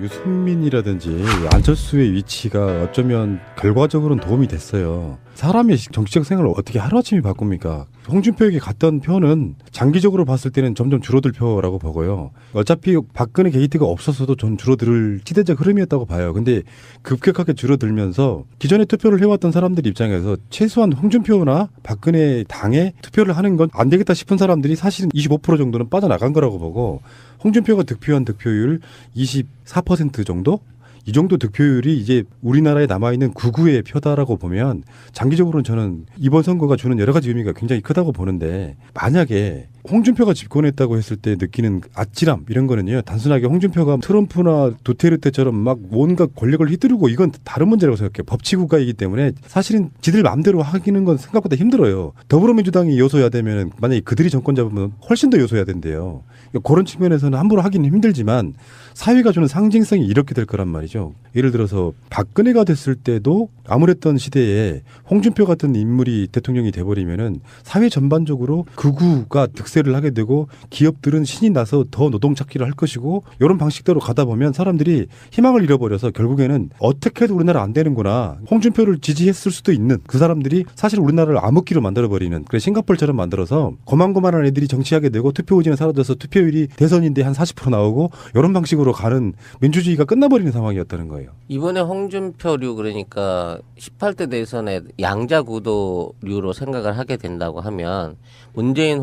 유승민이라든지 안철수의 위치가 어쩌면 결과적으로는 도움이 됐어요. 사람의 정치적 생활을 어떻게 하루아침에 바꿉니까? 홍준표에게 갔던 표는 장기적으로 봤을 때는 점점 줄어들 표라고 보고요. 어차피 박근혜 게이트가 없었어도 전 줄어들 시대적 흐름이었다고 봐요. 근데 급격하게 줄어들면서 기존에 투표를 해왔던 사람들 입장에서 최소한 홍준표나 박근혜 당에 투표를 하는 건 안 되겠다 싶은 사람들이 사실은 25% 정도는 빠져나간 거라고 보고, 홍준표가 득표한 득표율 24% 정도? 이 정도 득표율이 이제 우리나라에 남아있는 극우의 표다라고 보면 장기적으로는 저는 이번 선거가 주는 여러 가지 의미가 굉장히 크다고 보는데, 만약에 홍준표가 집권했다고 했을 때 느끼는 아찔함 이런 거는요, 단순하게 홍준표가 트럼프나 두테르테처럼 막 온갖 권력을 휘두르고 이건 다른 문제라고 생각해요. 법치국가이기 때문에 사실은 지들 마음대로 하기는 건 생각보다 힘들어요. 더불어민주당이 요소야되면 만약에 그들이 정권 잡으면 훨씬 더 요소야된대요. 그러니까 그런 측면에서는 함부로 하기는 힘들지만 사회가 주는 상징성이 이렇게 될 거란 말이죠. 예를 들어서 박근혜가 됐을 때도 암울했던 시대에 홍준표 같은 인물이 대통령이 돼버리면은 사회 전반적으로 극우가 득세를 하게 되고 기업들은 신이 나서 더 노동 찾기를 할 것이고, 이런 방식대로 가다 보면 사람들이 희망을 잃어버려서 결국에는 어떻게 해도 우리나라 안 되는구나, 홍준표를 지지했을 수도 있는 그 사람들이 사실 우리나라를 암흑기로 만들어버리는, 그래 싱가포르처럼 만들어서 고만고만한 애들이 정치하게 되고 투표 의지는 사라져서 투표율이 대선인데 한 40% 나오고 이런 방식으로 가는 민주주의가 끝나버리는 상황이었다는 거예요. 이번에 홍준표류, 그러니까 18대 대선에 양자구도류로 생각을 하게 된다고 하면 문재인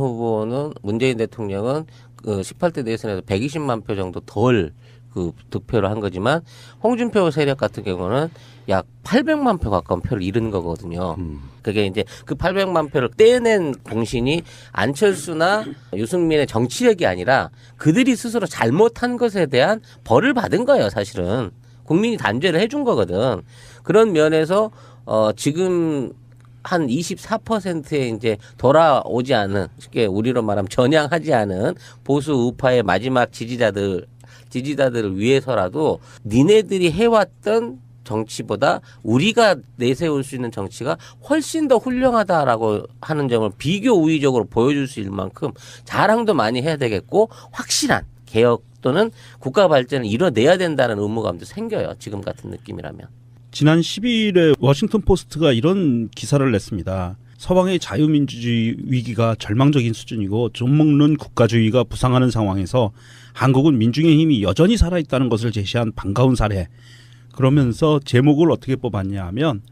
대통령은 그 18대 대선에서 120만 표 정도 덜 그 득표를 한 거지만 홍준표 세력 같은 경우는 약 800만 표 가까운 표를 잃은 거거든요. 그게 이제 그 800만 표를 떼낸 공신이 안철수나 유승민의 정치력이 아니라 그들이 스스로 잘못한 것에 대한 벌을 받은 거예요, 사실은. 국민이 단죄를 해준 거거든. 그런 면에서 지금 한 24%에 이제 돌아오지 않은, 쉽게 우리로 말하면 전향하지 않은 보수 우파의 마지막 지지자들을 위해서라도 니네들이 해왔던 정치보다 우리가 내세울 수 있는 정치가 훨씬 더 훌륭하다라고 하는 점을 비교 우위적으로 보여줄 수 있을 만큼 자랑도 많이 해야 되겠고, 확실한 개혁 또는 국가 발전을 이뤄내야 된다는 의무감도 생겨요, 지금 같은 느낌이라면. 지난 12일에 워싱턴 포스트가 이런 기사를 냈습니다. 서방의 자유민주주의 위기가 절망적인 수준이고 좀먹는 국가주의가 부상하는 상황에서 한국은 민중의 힘이 여전히 살아있다는 것을 제시한 반가운 사례. 그러면서 제목을 어떻게 뽑았냐 하면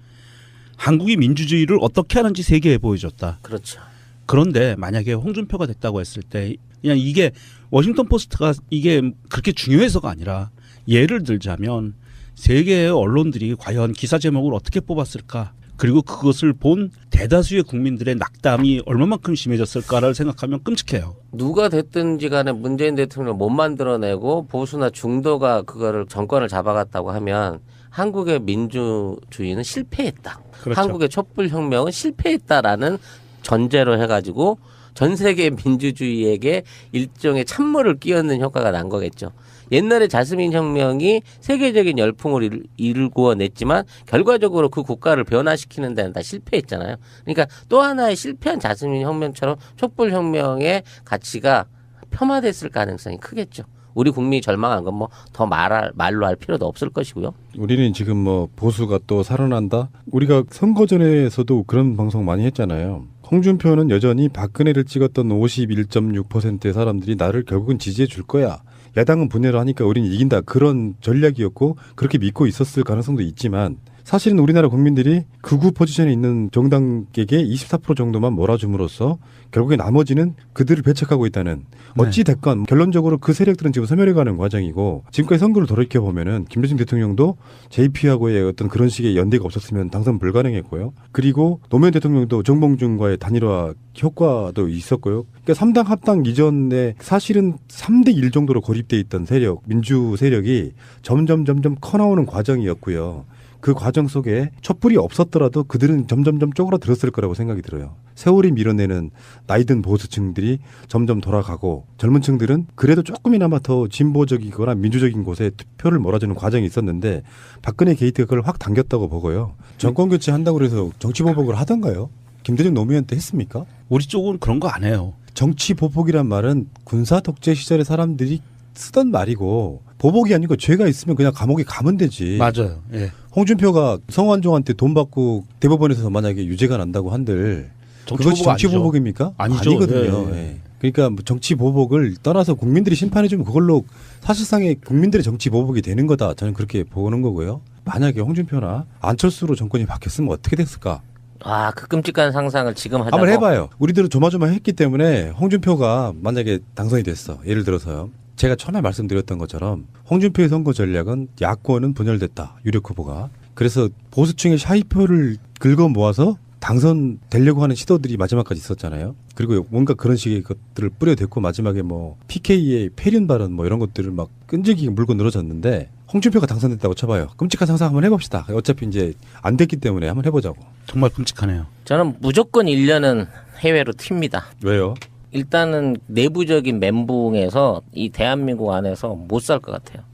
한국이 민주주의를 어떻게 하는지 세계에 보여줬다. 그렇죠. 그런데 만약에 홍준표가 됐다고 했을 때 그냥 이게 워싱턴 포스트가 이게 그렇게 중요해서가 아니라, 예를 들자면 세계의 언론들이 과연 기사 제목을 어떻게 뽑았을까, 그리고 그것을 본 대다수의 국민들의 낙담이 얼마만큼 심해졌을까를 생각하면 끔찍해요. 누가 됐든지 간에 문재인 대통령을 못 만들어내고 보수나 중도가 그거를 정권을 잡아갔다고 하면 한국의 민주주의는 실패했다. 그렇죠. 한국의 촛불혁명은 실패했다라는 전제로 해가지고 전 세계 민주주의에게 일종의 찬물을 끼얹는 효과가 난 거겠죠. 옛날에 자스민 혁명이 세계적인 열풍을 일구어냈지만 결과적으로 그 국가를 변화시키는 데는 다 실패했잖아요. 그러니까 또 하나의 실패한 자스민 혁명처럼 촛불혁명의 가치가 폄하됐을 가능성이 크겠죠. 우리 국민이 절망한 건 뭐 더 말로 할 필요도 없을 것이고요. 우리는 지금 뭐 보수가 또 살아난다? 우리가 선거전에서도 그런 방송 많이 했잖아요. 홍준표는 여전히 박근혜를 찍었던 51.6%의 사람들이 나를 결국은 지지해 줄 거야. 야당은 분열을 하니까 우리는 이긴다. 그런 전략이었고 그렇게 믿고 있었을 가능성도 있지만, 사실은 우리나라 국민들이 극우 포지션에 있는 정당에게 24% 정도만 몰아줌으로써 결국에 나머지는 그들을 배척하고 있다는, 어찌 됐건 결론적으로 그 세력들은 지금 소멸해가는 과정이고, 지금까지 선거를 돌이켜보면은 김대중 대통령도 JP하고의 어떤 그런 식의 연대가 없었으면 당선 불가능했고요. 그리고 노무현 대통령도 정봉준과의 단일화 효과도 있었고요. 그러니까 3당 합당 이전에 사실은 3대 1 정도로 고립돼 있던 세력, 민주 세력이 점점 커나오는 과정이었고요. 그 과정 속에 촛불이 없었더라도 그들은 점점 쪼그라들었을 거라고 생각이 들어요. 세월이 밀어내는 나이든 보수층들이 점점 돌아가고, 젊은 층들은 그래도 조금이나마 더 진보적이거나 민주적인 곳에 투표를 몰아주는 과정이 있었는데, 박근혜 게이트가 그걸 확 당겼다고 보고요. 정권 교체한다고 해서 정치 보복을 하던가요? 김대중 노무현 때 했습니까? 우리 쪽은 그런 거 안 해요. 정치 보복이란 말은 군사 독재 시절의 사람들이 쓰던 말이고 보복이 아니고 죄가 있으면 그냥 감옥에 가면 되지. 맞아요. 예. 홍준표가 성완종한테 돈 받고 대법원에서 만약에 유죄가 난다고 한들 그것이 정치 아니죠. 보복입니까? 아니죠. 아니거든요. 예, 예. 예. 그러니까 뭐 정치 보복을 떠나서 국민들이 심판해주면 그걸로 사실상의 국민들의 정치 보복이 되는 거다. 저는 그렇게 보는 거고요. 만약에 홍준표나 안철수로 정권이 바뀌었으면 어떻게 됐을까? 아, 그 끔찍한 상상을 지금 하자고. 한번 해봐요. 우리들은 조마조마했기 때문에 홍준표가 만약에 당선이 됐어. 예를 들어서요. 제가 처음에 말씀드렸던 것처럼 홍준표의 선거 전략은 야권은 분열됐다. 유력 후보가. 그래서 보수층의 샤이표를 긁어 모아서 당선되려고 하는 시도들이 마지막까지 있었잖아요. 그리고 뭔가 그런 식의 것들을 뿌려댔고 마지막에 뭐 PK의 폐륜 발언 뭐 이런 것들을 막 끈질기게 물고 늘어졌는데 홍준표가 당선됐다고 쳐봐요. 끔찍한 상상 한번 해봅시다. 어차피 이제 안 됐기 때문에 한번 해보자고. 정말 끔찍하네요. 저는 무조건 1년은 해외로 튑니다. 왜요? 일단은 내부적인 멘붕에서 이 대한민국 안에서 못 살 것 같아요.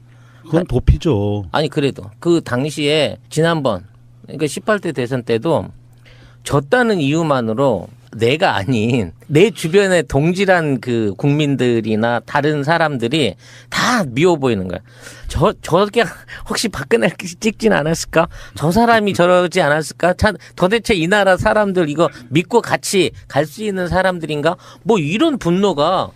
그건 도피죠. 아니 그래도 그 당시에 지난번 그러니까 18대 대선 때도 졌다는 이유만으로 내가 아닌 내 주변의 동질한 그 국민들이나 다른 사람들이 다 미워 보이는 거야. 저게 혹시 박근혜를 찍진 않았을까? 저 사람이 저러지 않았을까? 도대체 이 나라 사람들 이거 믿고 같이 갈 수 있는 사람들인가? 뭐 이런 분노가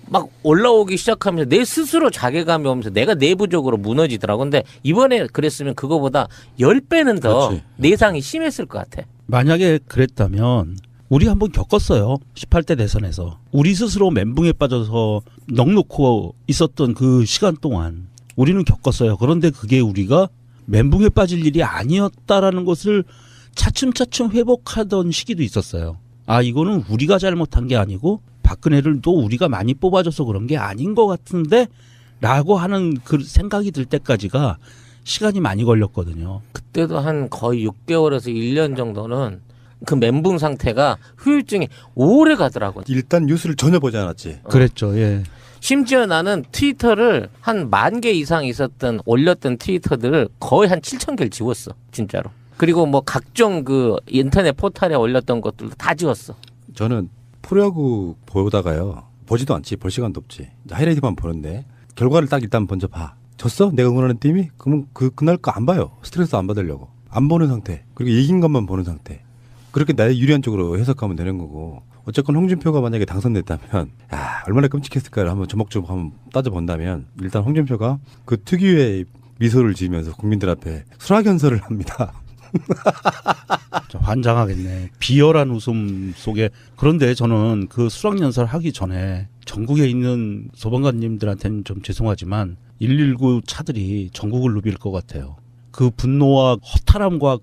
막 올라오기 시작하면서 내 스스로 자괴감이 오면서 내가 내부적으로 무너지더라고. 근데 이번에 그랬으면 그거보다 10배는 더 그렇지. 내상이 심했을 것 같아. 만약에 그랬다면 우리 한번 겪었어요. 18대 대선에서. 우리 스스로 멘붕에 빠져서 넋놓고 있었던 그 시간 동안 우리는 겪었어요. 그런데 그게 우리가 멘붕에 빠질 일이 아니었다라는 것을 차츰차츰 회복하던 시기도 있었어요. 아, 이거는 우리가 잘못한 게 아니고 박근혜를 또 우리가 많이 뽑아줘서 그런 게 아닌 것 같은데 라고 하는 그 생각이 들 때까지가 시간이 많이 걸렸거든요. 그때도 한 거의 6개월에서 1년 정도는 그 멘붕 상태가 후유증이 오래 가더라고요. 일단 뉴스를 전혀 보지 않았지. 그랬죠. 예. 심지어 나는 트위터를 한 10,000개 이상 올렸던 트위터들을 거의 한 7,000개를 지웠어. 진짜로. 그리고 뭐 각종 그 인터넷 포털에 올렸던 것들도 다 지웠어. 저는 프로야구 보다가요. 보지도 않지. 볼 시간도 없지. 하이라이트만 보는데 결과를 딱 일단 먼저 봐. 졌어? 내가 응원하는 팀이? 그러면 그날 거 안 봐요. 스트레스 안 받으려고. 안 보는 상태. 그리고 이긴 것만 보는 상태. 그렇게 나의 유리한 쪽으로 해석하면 되는 거고. 어쨌건 홍준표가 만약에 당선됐다면 얼마나 끔찍했을까를 한번 조목조목 한번 따져본다면 일단 홍준표가 그 특유의 미소를 지으면서 국민들 앞에 수락연설을 합니다. 환장하겠네. 비열한 웃음 속에. 그런데 저는 그 수락연설 하기 전에 전국에 있는 소방관님들한테는 좀 죄송하지만 119 차들이 전국을 누빌 것 같아요. 그 분노와 허탈함과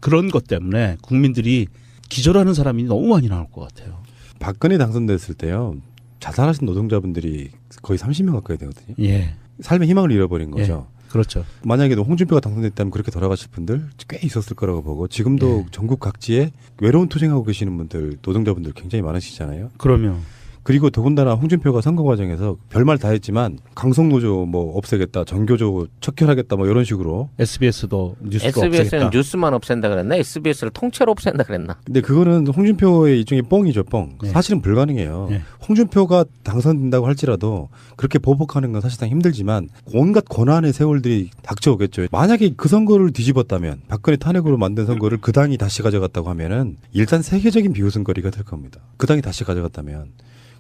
그런 것 때문에 국민들이 기절하는 사람이 너무 많이 나올 것 같아요. 박근혜 당선됐을 때요. 자살하신 노동자분들이 거의 30명 가까이 되거든요. 예. 삶의 희망을 잃어버린 거죠. 그렇죠. 만약에 홍준표가 당선됐다면 그렇게 돌아가실 분들 꽤 있었을 거라고 보고 지금도 예. 전국 각지에 외로운 투쟁하고 계시는 분들 노동자분들 굉장히 많으시잖아요. 그러면 그리고 더군다나 홍준표가 선거 과정에서 별말 다 했지만 강성노조 뭐 없애겠다, 정교조 척결하겠다 뭐 이런 식으로. SBS도 뉴스도 SBS는 없애겠다. 뉴스만 없앤다 그랬나? SBS를 통째로 없앤다 그랬나? 근데 그거는 홍준표의 일종의 뻥이죠, 뻥. 네. 사실은 불가능해요. 네. 홍준표가 당선된다고 할지라도 그렇게 보복하는 건 사실상 힘들지만 온갖 권한의 세월들이 닥쳐오겠죠. 만약에 그 선거를 뒤집었다면 박근혜 탄핵으로 만든 선거를 그 당이 다시 가져갔다고 하면은 일단 세계적인 비웃음거리가 될 겁니다. 그 당이 다시 가져갔다면.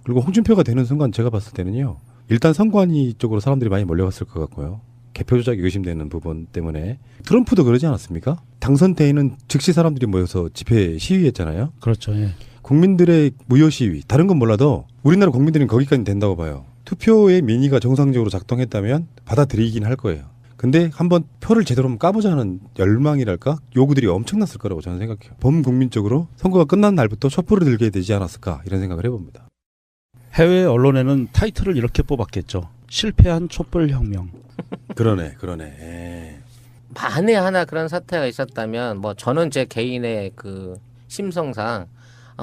그리고 홍준표가 되는 순간 제가 봤을 때는요. 일단 선관위 쪽으로 사람들이 많이 몰려갔을 것 같고요. 개표 조작이 의심되는 부분 때문에. 트럼프도 그러지 않았습니까? 당선 때에는 즉시 사람들이 모여서 집회 시위했잖아요. 그렇죠. 예. 국민들의 무효 시위. 다른 건 몰라도 우리나라 국민들은 거기까지 된다고 봐요. 투표의 민의가 정상적으로 작동했다면 받아들이긴 할 거예요. 근데 한번 표를 제대로 한번 까보자는 열망이랄까? 요구들이 엄청났을 거라고 저는 생각해요. 범국민적으로 선거가 끝난 날부터 촛불을 들게 되지 않았을까 이런 생각을 해봅니다. 해외 언론에는 타이틀을 이렇게 뽑았겠죠. 실패한 촛불혁명. 그러네. 예. 만에 하나 그런 사태가 있었다면 뭐 저는 제 개인의 그 심성상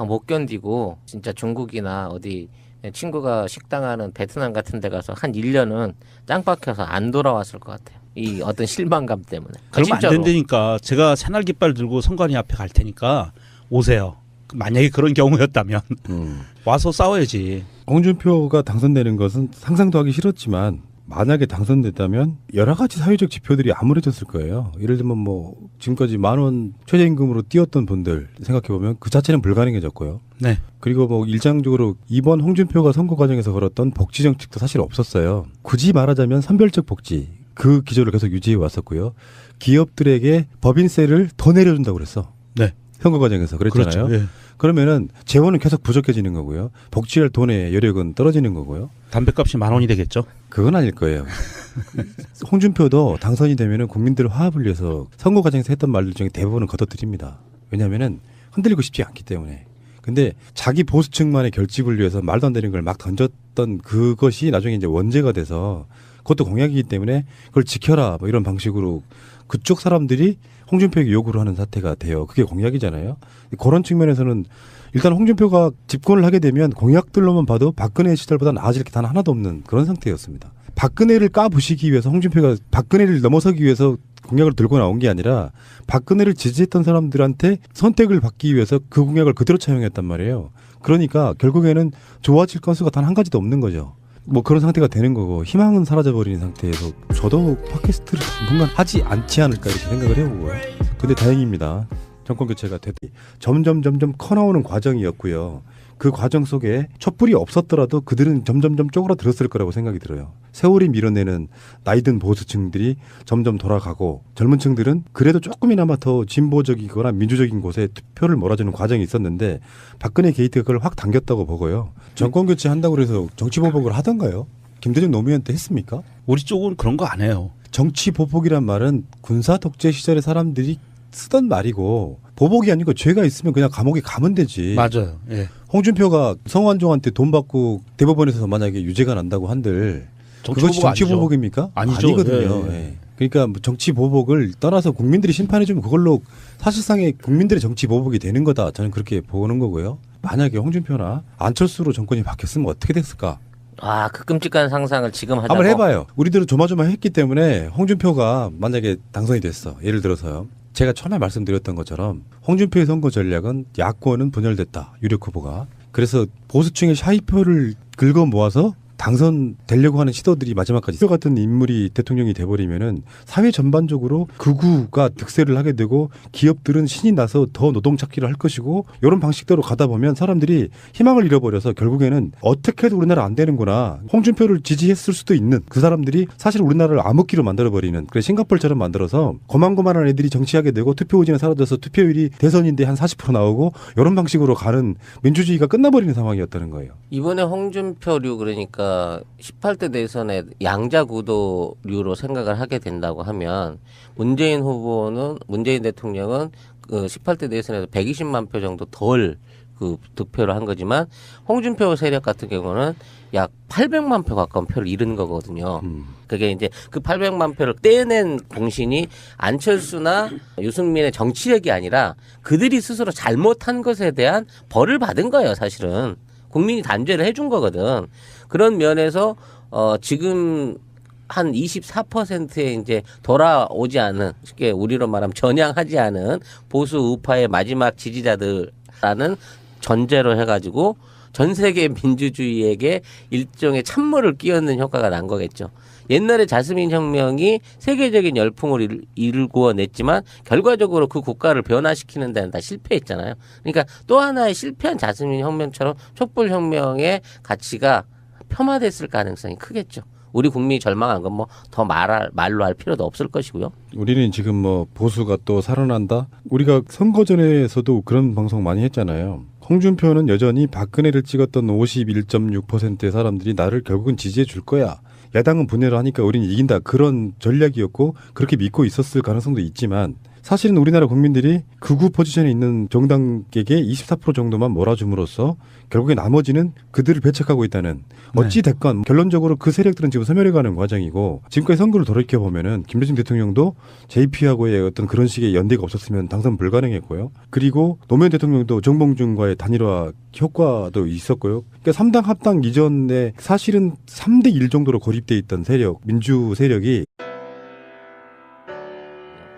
못 견디고 진짜 중국이나 어디 친구가 식당하는 베트남 같은 데 가서 한 1년은 짱 박혀서 안 돌아왔을 것 같아요. 이 어떤 실망감 때문에. 그러면 진짜로. 안 된다니까. 제가 새날 깃발 들고 선관위 앞에 갈 테니까 오세요. 만약에 그런 경우였다면 와서 싸워야지. 홍준표가 당선되는 것은 상상도 하기 싫었지만 만약에 당선됐다면 여러 가지 사회적 지표들이 암울해졌을 거예요. 예를 들면 뭐 지금까지 10,000원 최저임금으로 뛰었던 분들 생각해 보면 그 자체는 불가능해졌고요. 네. 그리고 뭐 일장적으로 이번 홍준표가 선거 과정에서 걸었던 복지 정책도 사실 없었어요. 굳이 말하자면 선별적 복지 그 기조를 계속 유지해 왔었고요. 기업들에게 법인세를 더 내려준다고 그랬어. 네. 선거 과정에서 그랬잖아요. 그렇죠. 예. 그러면은 재원은 계속 부족해지는 거고요. 복지할 돈의 여력은 떨어지는 거고요. 담배값이 10,000원이 되겠죠. 그건 아닐 거예요. 홍준표도 당선이 되면은 국민들 화합을 위해서 선거 과정에서 했던 말들 중에 대부분은 걷어들입니다. 왜냐하면은 흔들리고 싶지 않기 때문에. 근데 자기 보수층만의 결집을 위해서 말도 안 되는 걸 막 던졌던 그것이 나중에 이제 원죄가 돼서 그것도 공약이기 때문에 그걸 지켜라 뭐 이런 방식으로 그쪽 사람들이 홍준표에게 요구를 하는 사태가 돼요. 그게 공약이잖아요. 그런 측면에서는 일단 홍준표가 집권을 하게 되면 공약들로만 봐도 박근혜 시절보다 나아질 게 단 하나도 없는 그런 상태였습니다. 박근혜를 까부시기 위해서 홍준표가 박근혜를 넘어서기 위해서 공약을 들고 나온 게 아니라 박근혜를 지지했던 사람들한테 선택을 받기 위해서 그 공약을 그대로 차용했단 말이에요. 그러니까 결국에는 좋아질 건수가 단 한 가지도 없는 거죠. 뭐 그런 상태가 되는 거고 희망은 사라져버린 상태에서 저도 팟캐스트를 당분간 하지 않지 않을까 이렇게 생각을 해보고요. 근데 다행입니다. 정권 교체가 됐더니 점점 커나오는 과정이었고요. 그 과정 속에 촛불이 없었더라도 그들은 점점 쪼그라들었을 거라고 생각이 들어요. 세월이 밀어내는 나이든 보수층들이 점점 돌아가고 젊은 층들은 그래도 조금이나마 더 진보적이거나 민주적인 곳에 투표를 몰아주는 과정이 있었는데 박근혜 게이트가 그걸 확 당겼다고 보고요. 정권 교체한다고 해서 정치 보복을 하던가요? 김대중 노무현 때 했습니까? 우리 쪽은 그런 거 안 해요. 정치 보복이란 말은 군사 독재 시절의 사람들이 쓰던 말이고 보복이 아니고 죄가 있으면 그냥 감옥에 가면 되지. 맞아요. 예. 홍준표가 성완종한테 돈 받고 대법원에서 만약에 유죄가 난다고 한들 그것이 정치 아니죠. 보복입니까? 아니죠. 아니거든요. 예. 예. 그러니까 뭐 정치 보복을 떠나서 국민들이 심판해주면 그걸로 사실상의 국민들의 정치 보복이 되는 거다. 저는 그렇게 보는 거고요. 만약에 홍준표나 안철수로 정권이 바뀌었으면 어떻게 됐을까? 아, 그 끔찍한 상상을 지금 하자고. 한번 해봐요. 우리들은 조마조마했기 때문에 홍준표가 만약에 당선이 됐어. 예를 들어서요. 제가 처음에 말씀드렸던 것처럼 홍준표의 선거 전략은 야권은 분열됐다. 유력 후보가. 그래서 보수층의 샤이표를 긁어 모아서 당선되려고 하는 시도들이 마지막까지 표 같은 인물이 대통령이 돼버리면은 사회 전반적으로 극우가 득세를 하게 되고 기업들은 신이 나서 더 노동 찾기를 할 것이고 이런 방식대로 가다 보면 사람들이 희망을 잃어버려서 결국에는 어떻게 해도 우리나라 안 되는구나. 홍준표를 지지했을 수도 있는 그 사람들이 사실 우리나라를 암흑기로 만들어버리는 그래 싱가포르처럼 만들어서 고만고만한 애들이 정치하게 되고 투표 의지는 사라져서 투표율이 대선인데 한 40% 나오고 이런 방식으로 가는 민주주의가 끝나버리는 상황이었다는 거예요. 이번에 홍준표류 그러니까 18대 대선에 양자구도류로 생각을 하게 된다고 하면 문재인 대통령은 그 18대 대선에서 120만 표 정도 덜 그 득표를 한 거지만 홍준표 세력 같은 경우는 약 800만 표 가까운 표를 잃은 거거든요. 그게 이제 그 800만 표를 떼낸 공신이 안철수나 유승민의 정치력이 아니라 그들이 스스로 잘못한 것에 대한 벌을 받은 거예요, 사실은. 국민이 단죄를 해준 거거든. 그런 면에서 지금 한 24%의 이제 돌아오지 않은 쉽게 우리로 말하면 전향하지 않은 보수 우파의 마지막 지지자들라는 전제로 해가지고 전 세계 민주주의에게 일종의 찬물을 끼얹는 효과가 난 거겠죠. 옛날에 자스민 혁명이 세계적인 열풍을 일구어냈지만 결과적으로 그 국가를 변화시키는 데는 다 실패했잖아요. 그러니까 또 하나의 실패한 자스민 혁명처럼 촛불혁명의 가치가 폄하됐을 가능성이 크겠죠. 우리 국민이 절망한 건 뭐 더 말로 할 필요도 없을 것이고요. 우리는 지금 뭐 보수가 또 살아난다? 우리가 선거 전에서도 그런 방송 많이 했잖아요. 홍준표는 여전히 박근혜를 찍었던 51.6%의 사람들이 나를 결국은 지지해 줄 거야. 야당은 분열을 하니까 우리는 이긴다. 그런 전략이었고 그렇게 믿고 있었을 가능성도 있지만 사실은 우리나라 국민들이 극우 포지션에 있는 정당에게 24% 정도만 몰아줌으로써 결국에 나머지는 그들을 배척하고 있다는 어찌 됐건 결론적으로 그 세력들은 지금 소멸해가는 과정이고 지금까지 선거를 돌이켜보면은 김대중 대통령도 JP하고의 어떤 그런 식의 연대가 없었으면 당선 불가능했고요. 그리고 노무현 대통령도 정봉준과의 단일화 효과도 있었고요. 그러니까 3당 합당 이전에 사실은 3대 1 정도로 고립돼 있던 세력, 민주 세력이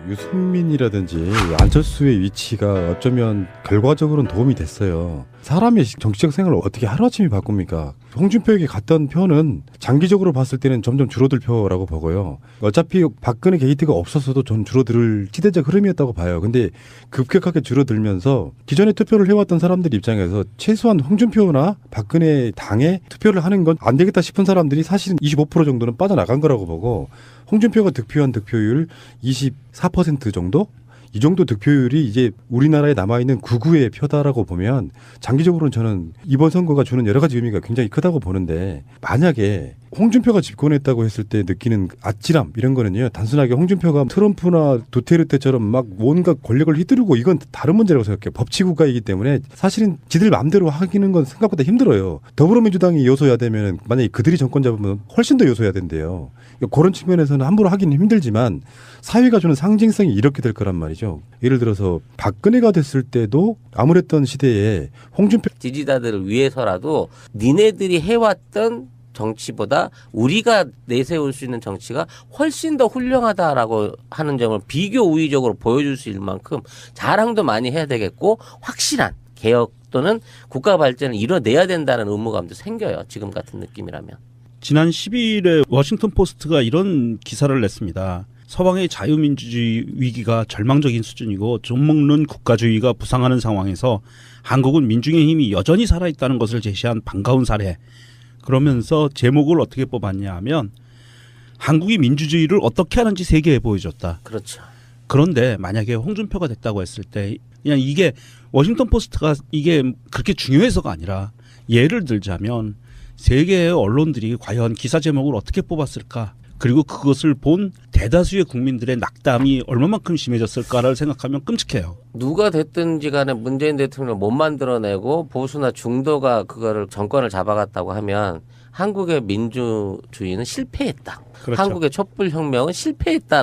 유승민이라든지 안철수의 위치가 어쩌면 결과적으로는 도움이 됐어요. 사람의 정치적 생활을 어떻게 하루아침에 바꿉니까? 홍준표에게 갔던 표는 장기적으로 봤을 때는 점점 줄어들 표라고 보고요. 어차피 박근혜 게이트가 없었어도 전 줄어들 시대적 흐름이었다고 봐요. 근데 급격하게 줄어들면서 기존에 투표를 해왔던 사람들 입장에서 최소한 홍준표나 박근혜 당에 투표를 하는 건 안 되겠다 싶은 사람들이 사실은 25% 정도는 빠져나간 거라고 보고, 홍준표가 득표한 득표율 24% 정도? 이 정도 득표율이 이제 우리나라에 남아있는 구구의 표다라고 보면 장기적으로는 저는 이번 선거가 주는 여러 가지 의미가 굉장히 크다고 보는데, 만약에 홍준표가 집권했다고 했을 때 느끼는 아찔함 이런 거는요, 단순하게 홍준표가 트럼프나 두테르테처럼 막 온갖 권력을 휘두르고 이건 다른 문제라고 생각해요. 법치국가이기 때문에 사실은 지들 마음대로 하기는 건 생각보다 힘들어요. 더불어민주당이 요소야 되면 만약에 그들이 정권 잡으면 훨씬 더 요소야 된대요. 그런 측면에서는 함부로 하기는 힘들지만 사회가 주는 상징성이 이렇게 될 거란 말이죠. 예를 들어서 박근혜가 됐을 때도 아무랬던 시대에 홍준표 지지자들을 위해서라도 니네들이 해왔던 정치보다 우리가 내세울 수 있는 정치가 훨씬 더 훌륭하다라고 하는 점을 비교 우위적으로 보여줄 수 있을 만큼 자랑도 많이 해야 되겠고, 확실한 개혁 또는 국가 발전을 이뤄내야 된다는 의무감도 생겨요. 지금 같은 느낌이라면. 지난 12일에 워싱턴 포스트가 이런 기사를 냈습니다. 서방의 자유민주주의 위기가 절망적인 수준이고 좀먹는 국가주의가 부상하는 상황에서 한국은 민중의 힘이 여전히 살아있다는 것을 제시한 반가운 사례. 그러면서 제목을 어떻게 뽑았냐 하면 한국이 민주주의를 어떻게 하는지 세계에 보여줬다. 그렇죠. 그런데 만약에 홍준표가 됐다고 했을 때 그냥 이게 워싱턴 포스트가 이게 그렇게 중요해서가 아니라, 예를 들자면 세계의 언론들이 과연 기사 제목을 어떻게 뽑았을까? 그리고 그것을 본 대다수의 국민들의 낙담이 얼마만큼 심해졌을까를 생각하면 끔찍해요. 누가 됐든지 간에 문재인 대통령을 못 만들어내고 보수나 중도가 그거를 정권을 잡아갔다고 하면 한국의 민주주의는 실패했다. 그렇죠. 한국의 촛불혁명은 실패했다.